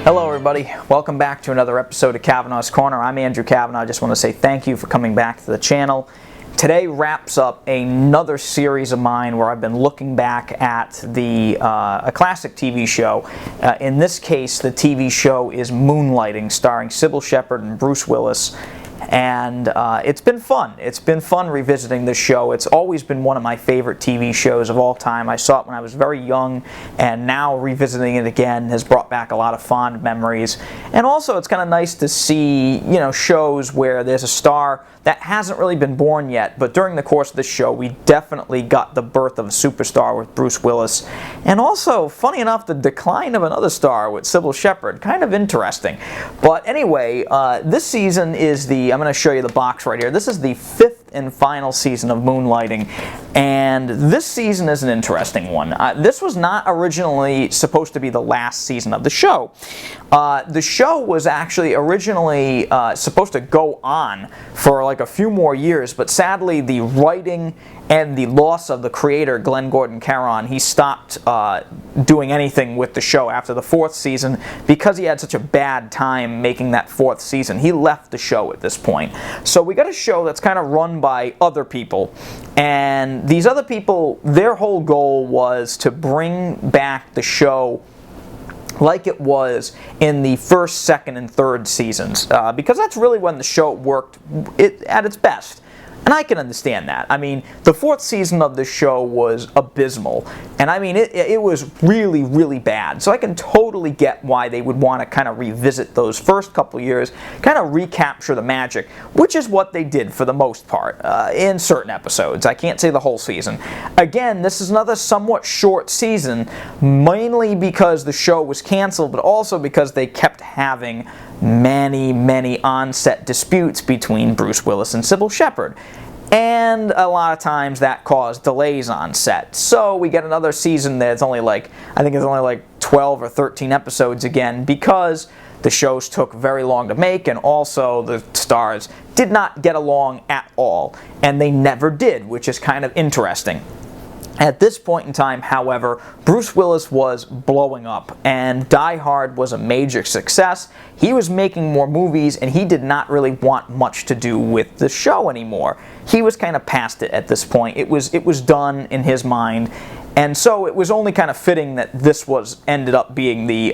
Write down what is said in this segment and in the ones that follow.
Hello everybody, welcome back to another episode of Cavanaugh's Corner. I'm Andrew Cavanaugh. I just want to say thank you for coming back to the channel. Today wraps up another series of mine where I've been looking back at a classic TV show. In this case, the TV show is Moonlighting, starring Cybill Shepherd and Bruce Willis. And it's been fun. It's been fun revisiting this show. It's always been one of my favorite TV shows of all time. I saw it when I was very young, and now revisiting it again has brought back a lot of fond memories. And also, it's kind of nice to see, shows where there's a star that hasn't really been born yet, but during the course of this show, we definitely got the birth of a superstar with Bruce Willis. And also, funny enough, the decline of another star with Cybill Shepherd. Kind of interesting. But anyway, this season is I'm going to show you the box right here. This is the 5th and final season of Moonlighting, and this season is an interesting one. This was not originally supposed to be the last season of the show. The show was actually originally supposed to go on for like a few more years, but sadly the writing and the loss of the creator, Glenn Gordon Caron, he stopped doing anything with the show after the 4th season because he had such a bad time making that 4th season. He left the show at this point. So we got a show that's kind of run by other people, and these other people, their whole goal was to bring back the show like it was in the 1st, 2nd, and 3rd seasons, because that's really when the show worked at its best. And I can understand that. I mean, the 4th season of the show was abysmal. And I mean, it was really, really bad. So I can totally get why they would want to kind of revisit those first couple years, kind of recapture the magic, which is what they did for the most part in certain episodes. I can't say the whole season. Again, this is another somewhat short season, mainly because the show was canceled, but also because they kept having many on-set disputes between Bruce Willis and Cybill Shepherd. And a lot of times that caused delays on set. So we get another season that's only like, I think it's only like 12 or 13 episodes again, because the shows took very long to make, and also the stars did not get along at all. And they never did, which is kind of interesting. At this point in time, however, Bruce Willis was blowing up, and Die Hard was a major success. He was making more movies, and he did not really want much to do with the show anymore. He was kind of past it at this point. It was done in his mind, and so it was only kind of fitting that this ended up being the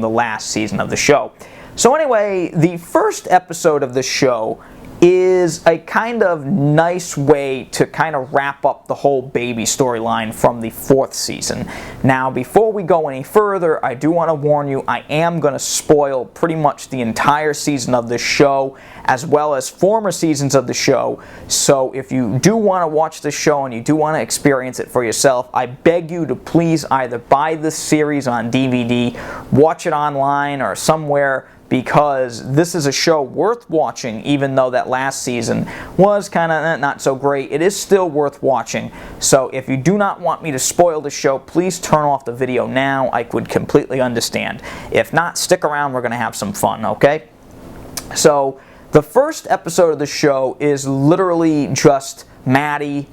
last season of the show. So anyway, the first episode of the show is a kind of nice way to kind of wrap up the whole baby storyline from the 4th season. Now, before we go any further, I do want to warn you, I am going to spoil pretty much the entire season of this show, as well as former seasons of the show. So if you do want to watch the show and you do want to experience it for yourself, I beg you to please either buy this series on DVD, watch it online or somewhere, because this is a show worth watching. Even though that last season was kind of not so great, it is still worth watching. So if you do not want me to spoil the show, please turn off the video now. I could completely understand. If not, stick around, we're going to have some fun, okay? So the first episode of the show is literally just Maddie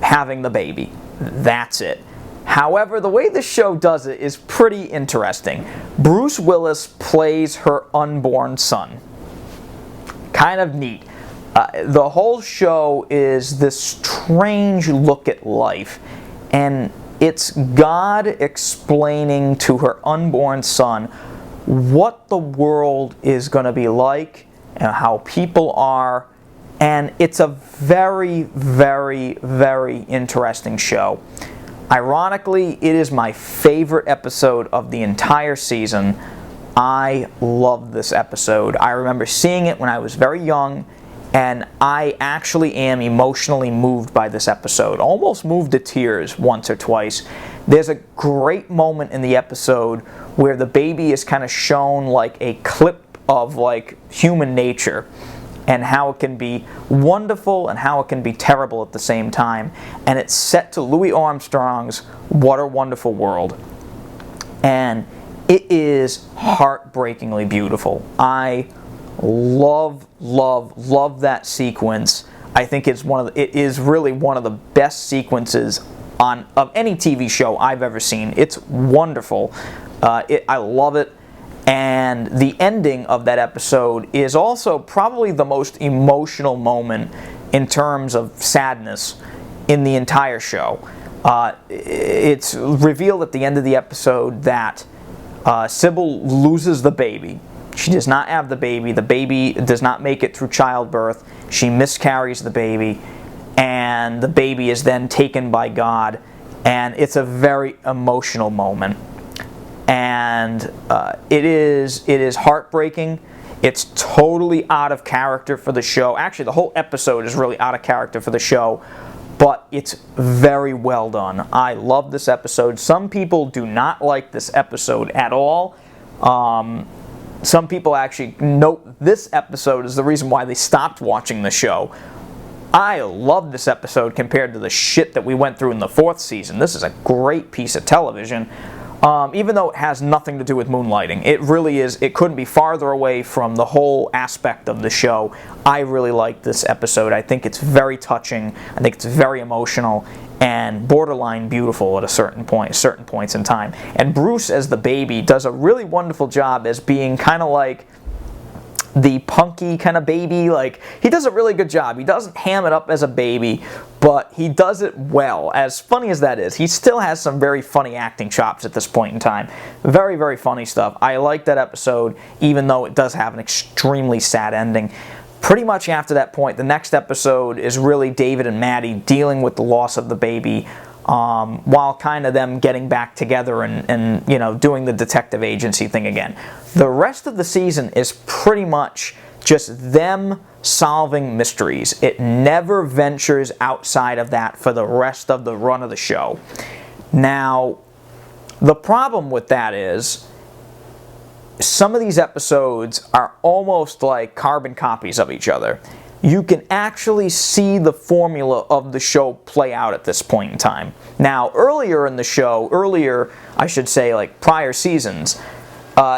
having the baby. That's it. However, the way the show does it is pretty interesting. Bruce Willis plays her unborn son. Kind of neat. The whole show is this strange look at life, and it's God explaining to her unborn son what the world is going to be like and how people are, and it's a very interesting show. Ironically, it is my favorite episode of the entire season. I love this episode. I remember seeing it when I was very young, and I actually am emotionally moved by this episode. Almost moved to tears once or twice. There's a great moment in the episode where the baby is kind of shown like a clip of like human nature, and how it can be wonderful and how it can be terrible at the same time. And it's set to Louis Armstrong's What a Wonderful World. And it is heartbreakingly beautiful. I love that sequence. I think it is really one of the best sequences of any TV show I've ever seen. It's wonderful. I love it. And the ending of that episode is also probably the most emotional moment in terms of sadness in the entire show. It's revealed at the end of the episode that Sybil loses the baby. She does not have the baby. The baby does not make it through childbirth. She miscarries the baby, and the baby is then taken by God, and it's a very emotional moment. And it is heartbreaking. It's totally out of character for the show. Actually, the whole episode is really out of character for the show, but it's very well done. I love this episode. Some people do not like this episode at all. Some people actually note this episode is the reason why they stopped watching the show. I love this episode compared to the shit that we went through in the 4th season. This is a great piece of television. Even though it has nothing to do with Moonlighting. It really is, it couldn't be farther away from the whole aspect of the show. I really like this episode. I think it's very touching. I think it's very emotional and borderline beautiful at certain points in time. And Bruce as the baby does a really wonderful job as being kind of like the punky kind of baby. Like, he does a really good job. He doesn't ham it up as a baby, but he does it well. As funny as that is, he still has some very funny acting chops at this point in time. Very, very funny stuff. I like that episode, even though it does have an extremely sad ending. Pretty much after that point, the next episode is really David and Maddie dealing with the loss of the baby, while kind of them getting back together and you know, doing the detective agency thing again. The rest of the season is pretty much just them solving mysteries. It never ventures outside of that for the rest of the run of the show. Now, the problem with that is some of these episodes are almost like carbon copies of each other. You can actually see the formula of the show play out at this point in time. Now, earlier in the show, I should say, like prior seasons,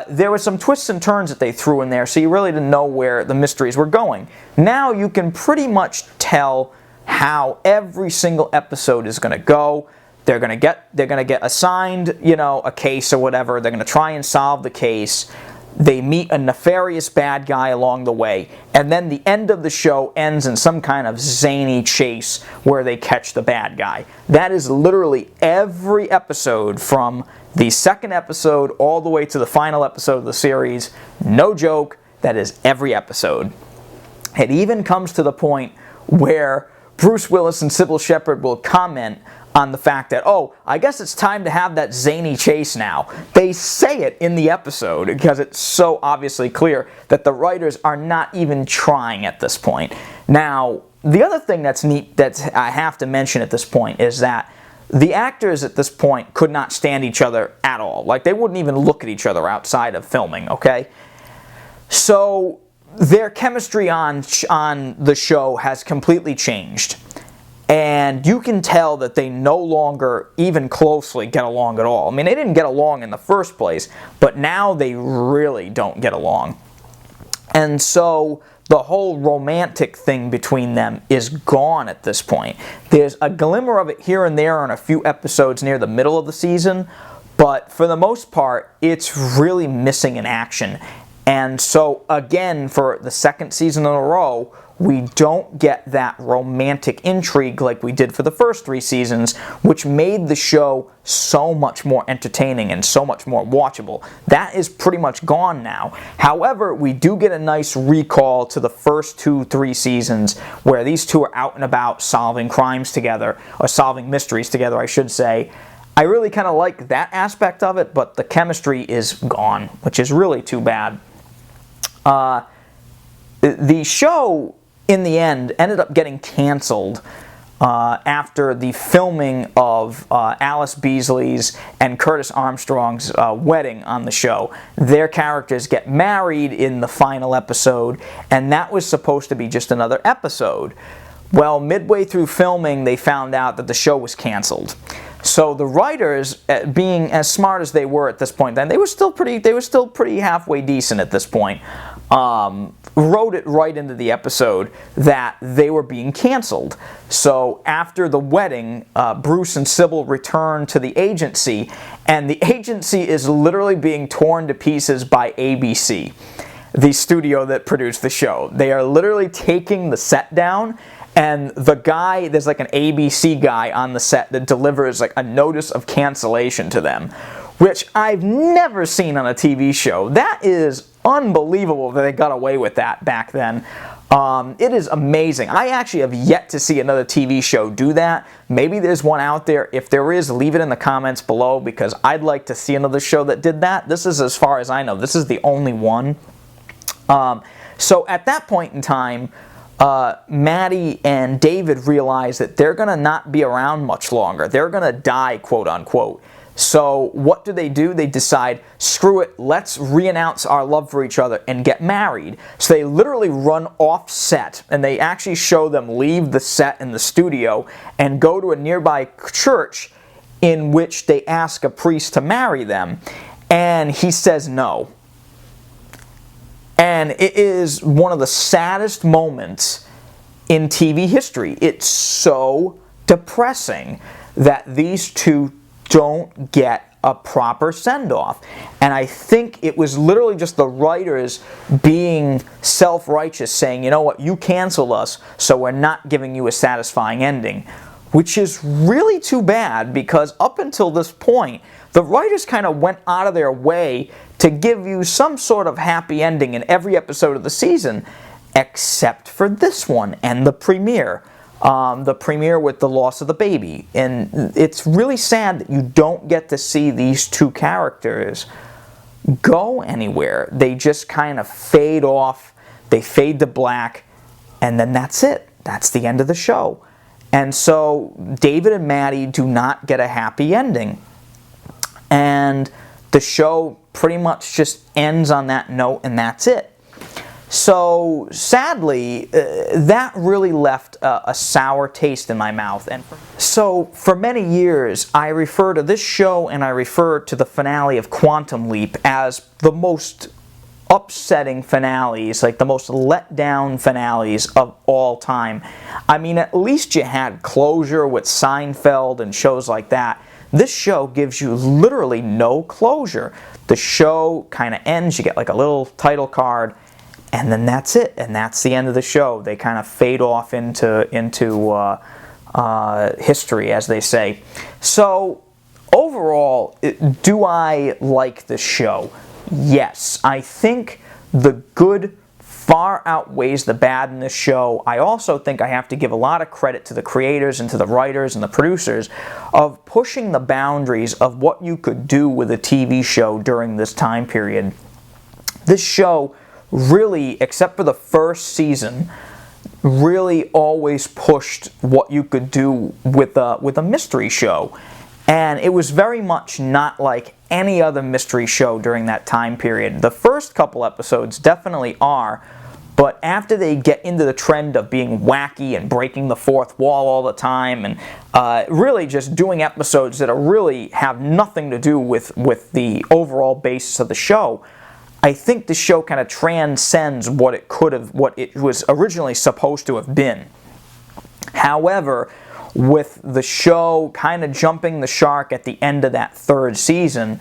there were some twists and turns that they threw in there, so you really didn't know where the mysteries were going. Now you can pretty much tell how every single episode is going to go. They're going to get assigned, you know, a case or whatever. They're going to try and solve the case. They meet a nefarious bad guy along the way, and then the end of the show ends in some kind of zany chase where they catch the bad guy. That is literally every episode from the 2nd episode all the way to the final episode of the series. No joke, that is every episode. It even comes to the point where Bruce Willis and Sybil Shepherd will comment on the fact that, oh, I guess it's time to have that zany chase now. They say it in the episode because it's so obviously clear that the writers are not even trying at this point. Now, the other thing that's neat that I have to mention at this point is that the actors at this point could not stand each other at all. Like, they wouldn't even look at each other outside of filming, okay? So their chemistry on the show has completely changed. And you can tell that they no longer even closely get along at all. I mean, they didn't get along in the first place, but now they really don't get along. And so the whole romantic thing between them is gone at this point. There's a glimmer of it here and there on a few episodes near the middle of the season, but for the most part, it's really missing in action. And so, again, for the 2nd season in a row, we don't get that romantic intrigue like we did for the first 3 seasons, which made the show so much more entertaining and so much more watchable. That is pretty much gone now. However, we do get a nice recall to the first 2-3 seasons where these two are out and about solving crimes together, or solving mysteries together, I should say. I really kind of like that aspect of it, but the chemistry is gone, which is really too bad. The show, in the end, ended up getting canceled after the filming of Alice Beasley's and Curtis Armstrong's wedding on the show. Their characters get married in the final episode, and that was supposed to be just another episode. Well, midway through filming, they found out that the show was canceled. So the writers, being as smart as they were at this point, then they were still pretty halfway decent at this point. wrote it right into the episode that they were being canceled. So after the wedding, Bruce and Sybil return to the agency, and the agency is literally being torn to pieces by ABC, the studio that produced the show. They are literally taking the set down, and the guy, there's like an ABC guy on the set that delivers like a notice of cancellation to them, which I've never seen on a TV show. That is unbelievable that they got away with that back then. It is amazing. I actually have yet to see another TV show do that. Maybe there's one out there. If there is, leave it in the comments below, because I'd like to see another show that did that. This is, as far as I know, this is the only one. So at that point in time, Maddie and David realize that they're going to not be around much longer. They're going to die, quote unquote. So what do? They decide, screw it, let's re-announce our love for each other and get married. So they literally run off set, and they actually show them leave the set in the studio and go to a nearby church in which they ask a priest to marry them. And he says no. And it is one of the saddest moments in TV history. It's so depressing that these two don't get a proper send-off. And I think it was literally just the writers being self-righteous, saying, you know what, you canceled us, so we're not giving you a satisfying ending. Which is really too bad, because up until this point, the writers kind of went out of their way to give you some sort of happy ending in every episode of the season, except for this one and the premiere. The premiere with the loss of the baby. And it's really sad that you don't get to see these two characters go anywhere. They just kind of fade off, they fade to black, and then that's it. That's the end of the show. And so David and Maddie do not get a happy ending. And the show pretty much just ends on that note, and that's it. So sadly, that really left a sour taste in my mouth. And so for many years, I refer to this show and I refer to the finale of Quantum Leap as the most upsetting finales, like the most let down finales of all time. I mean, at least you had closure with Seinfeld and shows like that. This show gives you literally no closure. The show kind of ends, you get like a little title card, and then that's it, and that's the end of the show. They kind of fade off into history, as they say. So overall, do I like the show? Yes. I think the good far outweighs the bad in this show. I also think I have to give a lot of credit to the creators and to the writers and the producers of pushing the boundaries of what you could do with a TV show during this time period. This show really, except for the first season, really always pushed what you could do with a mystery show. And it was very much not like any other mystery show during that time period. The first couple episodes definitely are, but after they get into the trend of being wacky and breaking the fourth wall all the time, and really just doing episodes that really have nothing to do with the overall basis of the show, I think the show kind of transcends what it was originally supposed to have been. However, with the show kind of jumping the shark at the end of that third season,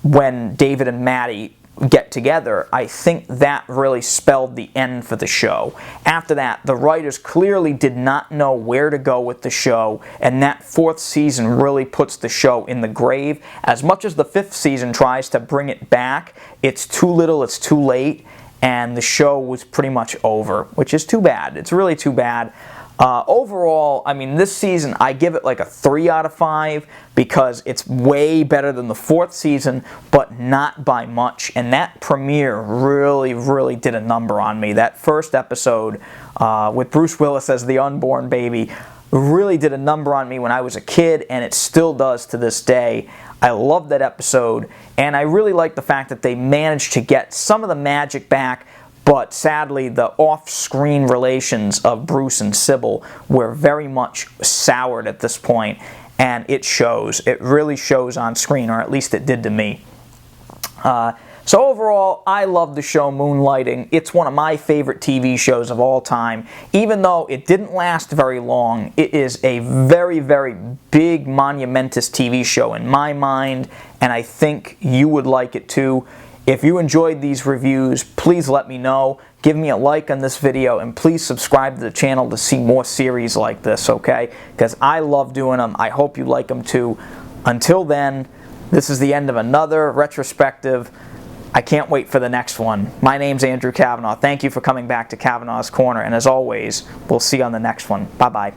when David and Maddie get together, I think that really spelled the end for the show. After that, the writers clearly did not know where to go with the show, and that fourth season really puts the show in the grave. As much as the fifth season tries to bring it back, it's too little, it's too late, and the show was pretty much over, which is too bad. It's really too bad. Overall, I mean, this season, I give it like a 3 out of 5 because it's way better than the fourth season, but not by much. And that premiere really, really did a number on me. That first episode with Bruce Willis as the unborn baby really did a number on me when I was a kid, and it still does to this day. I love that episode, and I really like the fact that they managed to get some of the magic back. But sadly, the off-screen relations of Bruce and Sybil were very much soured at this point, and it shows. It really shows on screen, or at least it did to me. So So overall, I love the show Moonlighting. It's one of my favorite TV shows of all time. Even though it didn't last very long, it is a very, very big, monumentous TV show in my mind, and I think you would like it too. If you enjoyed these reviews, please let me know. Give me a like on this video, and please subscribe to the channel to see more series like this, okay? Because I love doing them. I hope you like them too. Until then, this is the end of another retrospective. I can't wait for the next one. My name's Andrew Cavanaugh. Thank you for coming back to Cavanaugh's Corner, and as always, we'll see you on the next one. Bye-bye.